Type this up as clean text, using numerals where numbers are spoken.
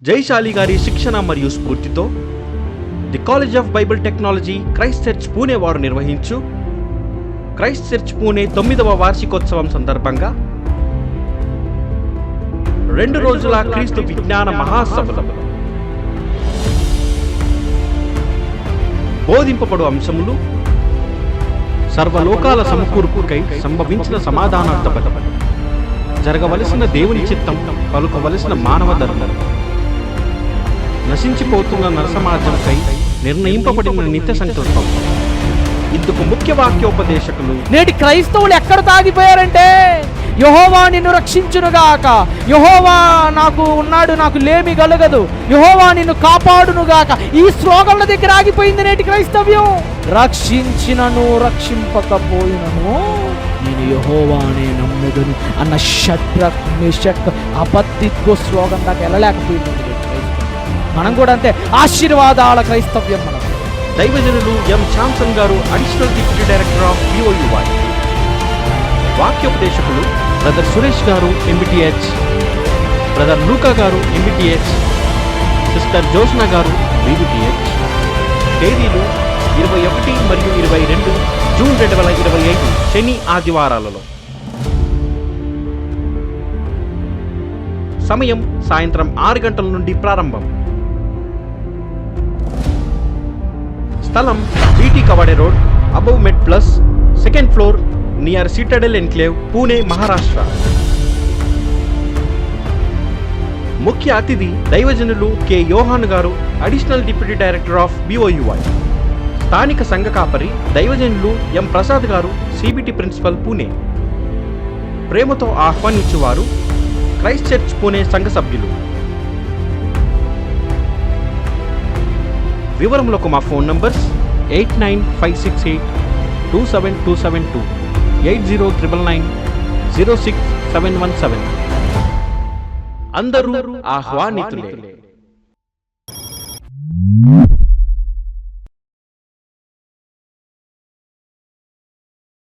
జైశాలి గారి శిక్షణ మరియు స్ఫూర్తితో the college of Bible technology Christ church Pune వారు నిర్వహించు క్రైస్ట్ చర్చ్ పూణే 9వ వార్షికోత్సవం సందర్భంగా 2 రోజుల క్రీస్తు విజ్ఞాన మహాసభలు బోధింపబడు అంశములు సర్వలోకాల సమకూర్పుకై సంభవించిన సమాధానార్థ పదం, జరగవలసిన దేవుని చిత్తం, పలుకవలసిన మానవ ధర్మం, నశించిపోతున్న నరసమాజంకై నిర్ణయింపబడిన నిత్య సంకల్పం. ఇందుకు ముఖ్య వాక్యోపదేశకులు నేటి క్రైస్తవులు ఎక్కడ తాగిపోయారంటే, యెహోవా నిన్ను రక్షించునుగాక, యెహోవా నాకు ఉన్నాడు, నాకు లేమి కలగదు, యెహోవా నిన్ను కాపాడునుగాక. ఈ శ్లోకాల దగ్గర ఆగిపోయింది నేటి క్రైస్తవ్యం. రక్షించినను రక్షింపకపోయినను నేను యెహోవానే నమ్ముదును అన్న షడ్రక్ మెషక్ అబద్ధిత్వ శ్లోకం దాకా వెళ్ళలేకపోయింది. మనం కూడా అంతే, ఆశీర్వాదాల క్రైస్తవ్యం మనం. దైవజనులు ఎం శాంసన్ గారు, additional deputy director of BOUY. వాక్యోపదేశకులు బ్రదర్ సురేష్ గారు MBTH, బ్రదర్ లూకా గారు MBTH, సిస్టర్ జోష్న గారు BBTH. తేదీలు 21 మరియు 22 జూన్ 2025 శని ఆదివారాలలో. సమయం సాయంత్రం 6 గంటల నుండి ప్రారంభం. స్థలం BT Kawade road, above Met plus, 2nd floor, near Citadel enclave, Pune, Maharashtra. ముఖ్య అతిథి దైవజనులు K. యోహాన్ గారు, additional deputy director of BOUY. స్థానిక సంఘ కాపరి దైవజనులు M. ప్రసాద్ గారు, CBT ప్రిన్సిపల్, పూణే. ప్రేమతో ఆహ్వానించువారు క్రైస్ట్ చర్చ్ పూణే సంఘ సభ్యులు. వివరములకు మా ఫోన్ నంబర్స్ 8956827272, 8099906717. అందరూ ఆహ్వానితులే.